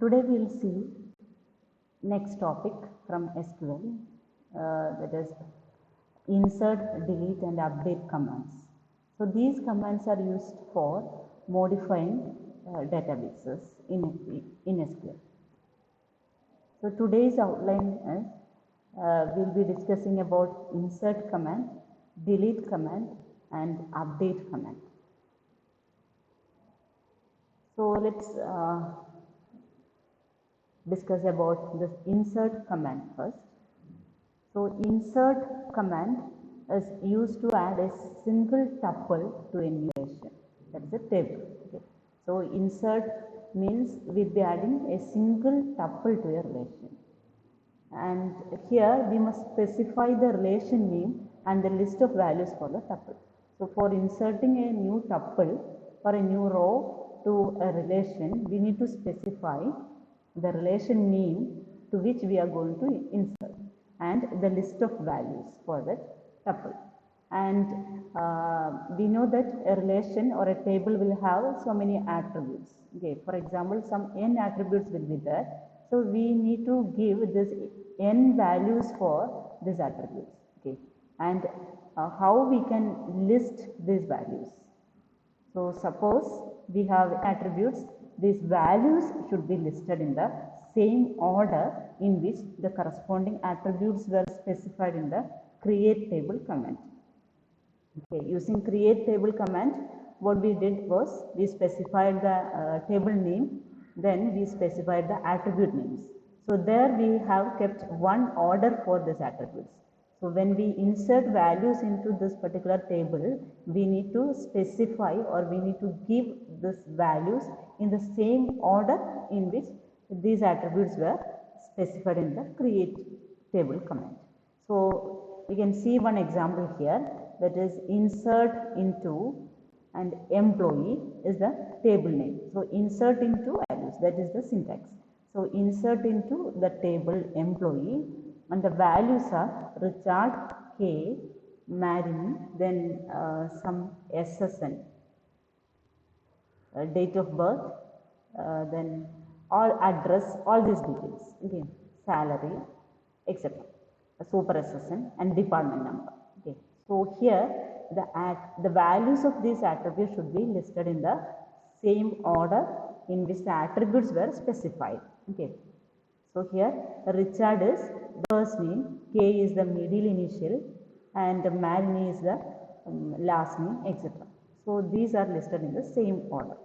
Today we will see next topic from SQL, that is insert, delete and update commands. So these commands are used for modifying databases in SQL. So today's outline is we'll be discussing about insert command, delete command and update command. So let's discuss about this insert command first. So insert command is used to add a single tuple to a new relation, that is a table. Okay. So insert means we'll be adding a single tuple to a relation, and here we must specify the relation name and the list of values for the tuple. So for inserting a new tuple or a new row to a relation, we need to specify the relation name to which we are going to insert and the list of values for that tuple. And we know that a relation or a table will have so many attributes. Okay, for example, some n attributes will be there. So we need to give this n values for these attributes. Okay, and how we can list these values. So suppose we have attributes, these values should be listed in the same order in which the corresponding attributes were specified in the create table command. Okay, using create table command, what we did was we specified the table name, then we specified the attribute names. So there we have kept one order for these attributes. So when we insert values into this particular table, we need to specify or we need to give these values in the same order in which these attributes were specified in the create table command. So we can see one example here, that is insert into and employee is the table name. So insert into values, that is the syntax. So insert into the table employee and the values are Richard, K, Marini, then some SSN, date of birth, then all address, all these details, okay, salary, etc. Super SSN and department number. Okay. So here the values of these attributes should be listed in the same order in which the attributes were specified. Okay. So here Richard is first name, K is the middle initial and Marini is the last name, etc. So these are listed in the same order.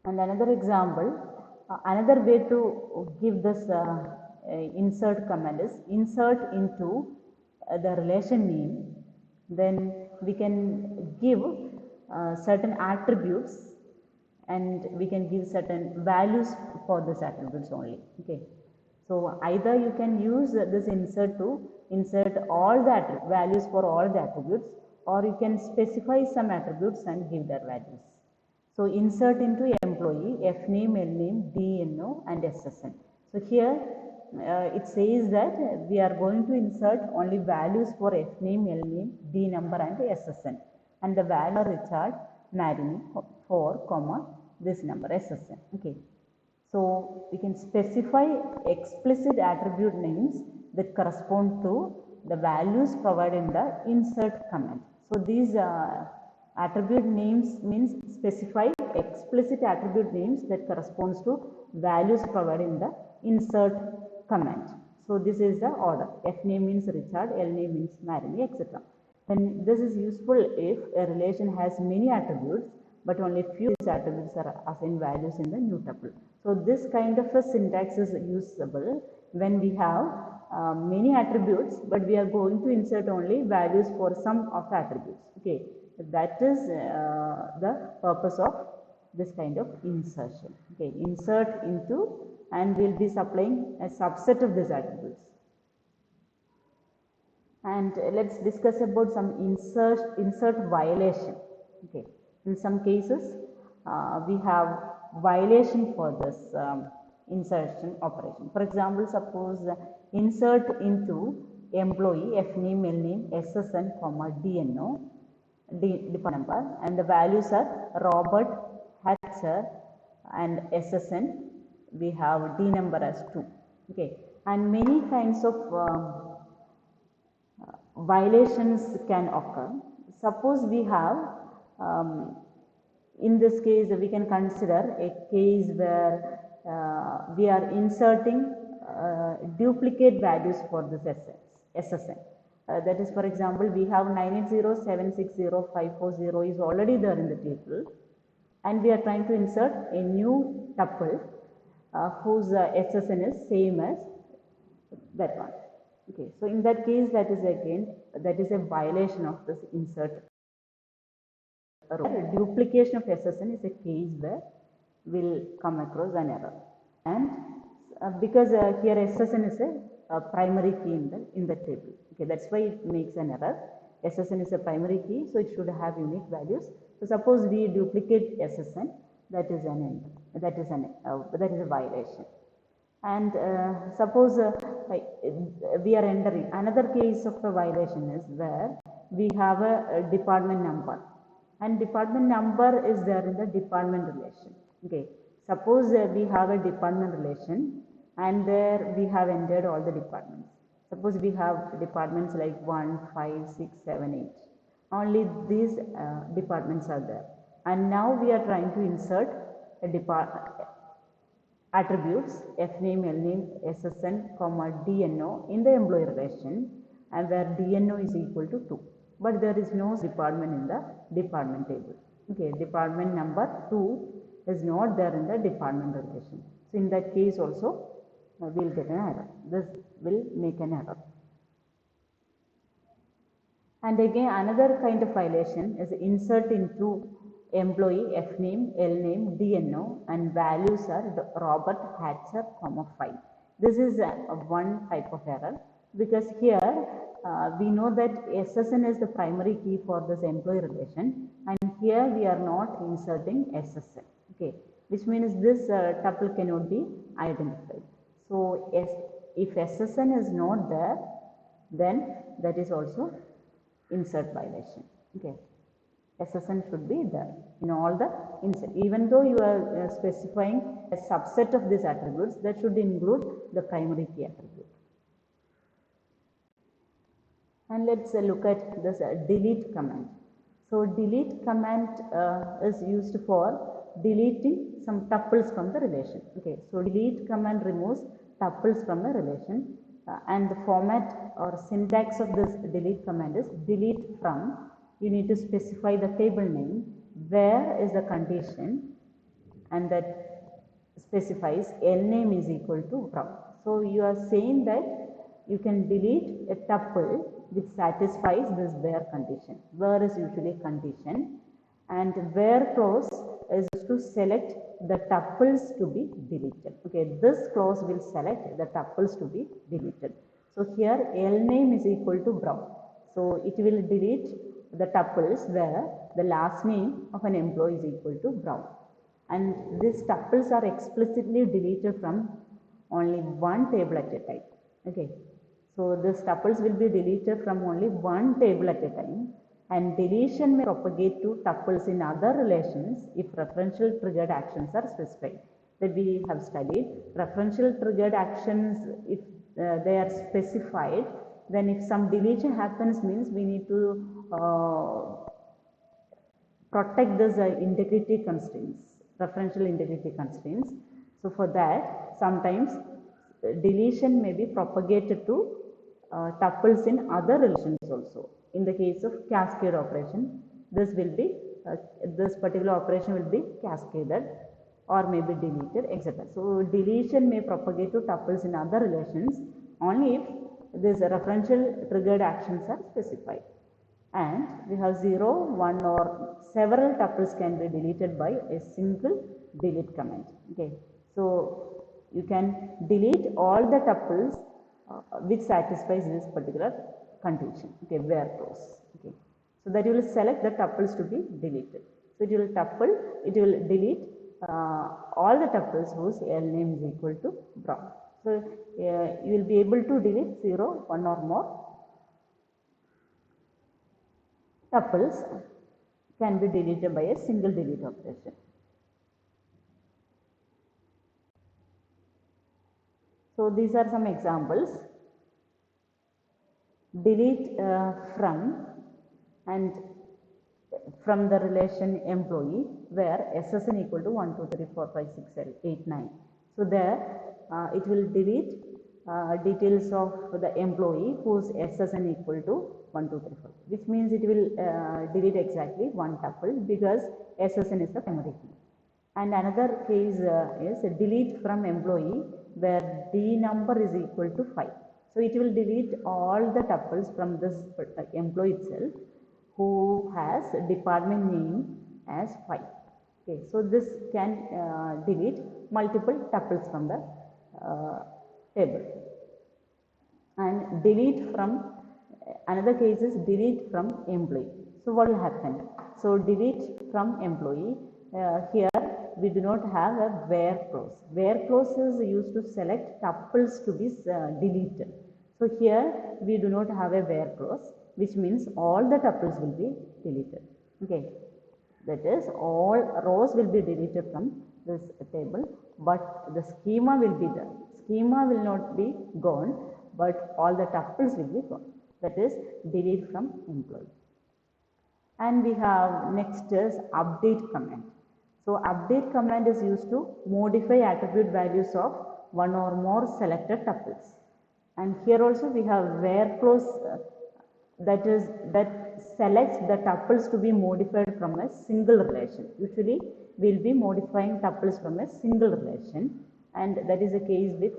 And another example, another way to give this insert command is insert into the relation name. Then we can give certain attributes and we can give certain values for these attributes only. Okay. So either you can use this insert to insert all the values for all the attributes, or you can specify some attributes and give their values. So insert into employee, F name, L name, DNO and SSN. So here it says that we are going to insert only values for F name, L name, D number and SSN, and the value Richard, Marini, 4, this number SSN. Okay. So we can specify explicit attribute names that correspond to the values provided in the insert command. So these attribute names means specify explicit attribute names that corresponds to values provided in the insert command. So this is the order. F name means Richard, L name means Marini, etc. And this is useful if a relation has many attributes, but only few attributes are assigned values in the new tuple. So this kind of a syntax is usable when we have many attributes, but we are going to insert only values for some of the attributes. Okay, that is the purpose of this kind of insertion. Okay, insert into and we will be supplying a subset of these attributes. And let's discuss about some insert violation. Okay, in some cases we have violation for this insertion operation. For example, suppose insert into employee, F name, L name, SSN, DNO, department number, and the values are Robert, Hatcher, and SSN we have D number as 2. Okay, and many kinds of violations can occur. Suppose we have in this case we can consider a case where we are inserting duplicate values for this SSN. That is, for example, we have 980760540 is already there in the table, and we are trying to insert a new tuple whose SSN is same as that one. Okay, so in that case, that is a violation of this insert rule. Duplication of SSN is a case where we'll come across an error, and because here SSN is a primary key in the table. Okay, that's why it makes an error. SSN is a primary key, so it should have unique values. So suppose we duplicate SSN, that is a violation. And suppose we are entering another case of a violation is where we have a department number, and department number is there in the department relation. Okay, suppose we have a department relation, and there we have entered all the departments. Suppose we have departments like 1, 5, 6, 7, 8. Only these departments are there, and now we are trying to insert a attributes fname, lname, SSN, DNO in the employee relation, and where DNO is equal to 2. But there is no department in the department table. Okay, department number 2 is not there in the department relation. So in that case also we will get an error. This will make an error. And again, another kind of violation is insert into employee fname, lname, DNO, and values are Robert Hatcher, 5. This is one type of error, because here we know that SSN is the primary key for this employee relation, and here we are not inserting SSN. Okay, which means this tuple cannot be identified. So if SSN is not there, then that is also insert violation. Okay, SSN should be there in all the insert. Even though you are specifying a subset of these attributes, that should include the primary key attribute. And let's look at this delete command. So delete command is used for deleting some tuples from the relation. Okay, so delete command removes tuples from the relation, and the format or syntax of this delete command is delete from. You need to specify the table name, where is the condition, and that specifies lname is equal to brown. So you are saying that you can delete a tuple which satisfies this where condition. Where is usually condition, and where clause is to select the tuples to be deleted. Okay, this clause will select the tuples to be deleted. So here lname is equal to brown. So it will delete the tuples where the last name of an employee is equal to brown. And these tuples are explicitly deleted from only one table at a time. Okay, so these tuples will be deleted from only one table at a time, and deletion may propagate to tuples in other relations if referential triggered actions are specified. That we have studied. Referential triggered actions, if they are specified, then if some deletion happens, means we need to protect this integrity constraints, referential integrity constraints. So for that, sometimes deletion may be propagated to tuples in other relations also. In the case of cascade operation, this will be this particular operation will be cascaded or may be deleted, etc. So deletion may propagate to tuples in other relations only if these referential triggered actions are specified. And we have 0, 1 or several tuples can be deleted by a single delete command. Okay, so you can delete all the tuples which satisfies this particular condition. Okay, where clause. Okay, so that you will select the tuples to be deleted. So it will delete all the tuples whose lname is equal to brown. So you will be able to delete 0, 1 or more tuples can be deleted by a single delete operation. So these are some examples. Delete from and from the relation employee where SSN equal to 1, 2, 3, 4, 5, 6, 8, 9. So there it will delete details of the employee whose SSN equal to 1, 2, 3, 4, which means it will delete exactly one tuple because SSN is the primary key. And another case is delete from employee where D number is equal to 5. So it will delete all the tuples from this employee itself who has department name as 5. Okay, so this can delete multiple tuples from the table. And delete from, another case is delete from employee. So what will happen? So delete from employee, here we do not have a where clause. Where clause is used to select tuples to be deleted. So here we do not have a where clause, which means all the tuples will be deleted. Okay, that is all rows will be deleted from this table, but the schema will be there. Schema will not be gone, but all the tuples will be gone. That is delete from employee. And we have next is update command. So update command is used to modify attribute values of one or more selected tuples. And here also we have where clause that selects the tuples to be modified from a single relation. Usually we will be modifying tuples from a single relation, and that is the case with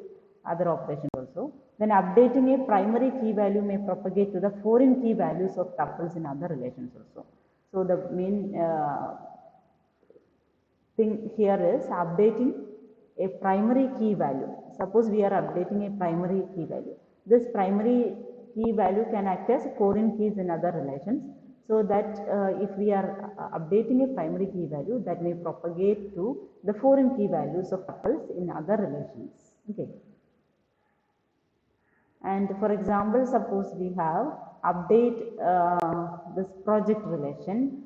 other operations also. Then updating a primary key value may propagate to the foreign key values of tuples in other relations also. So the main thing here is updating a primary key value. Suppose we are updating a primary key value. This primary key value can act as foreign keys in other relations. So that if we are updating a primary key value, that may propagate to the foreign key values of tuples in other relations. Okay. And for example, suppose we have update this project relation,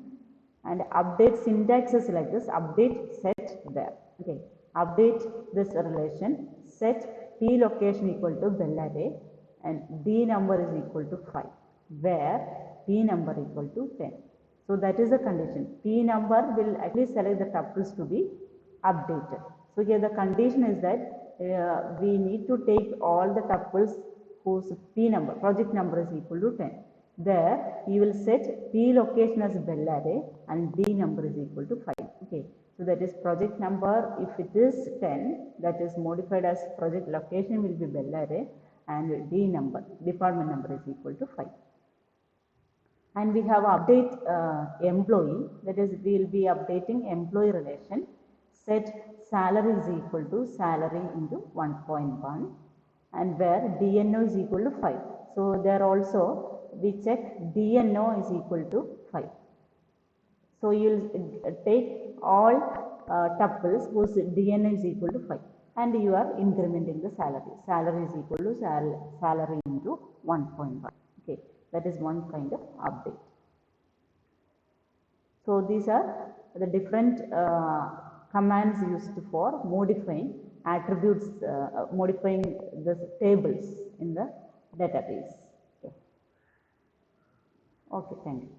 and update syntax is like this: update set there. Okay, update this relation, set p location equal to bell array and d number is equal to 5, where p number equal to 10. So that is the condition. P number will actually select the tuples to be updated. So here the condition is that we need to take all the tuples whose p number, project number is equal to 10. There you will set p location as bell array and d number is equal to 5. Okay, so that is project number. If it is 10, that is modified as project location will be bell array and d number, department number is equal to 5. And we have update employee, that is we will be updating employee relation, set salary is equal to salary into 1.1 and where DNO is equal to 5. So there also we check DNO is equal to 5. So you will take all tuples whose DNO is equal to 5 and you are incrementing the salary. Salary is equal to salary into 1.1. Okay, that is one kind of update. So these are the different commands used for modifying attributes, modifying the tables in the database. Okay, thank you.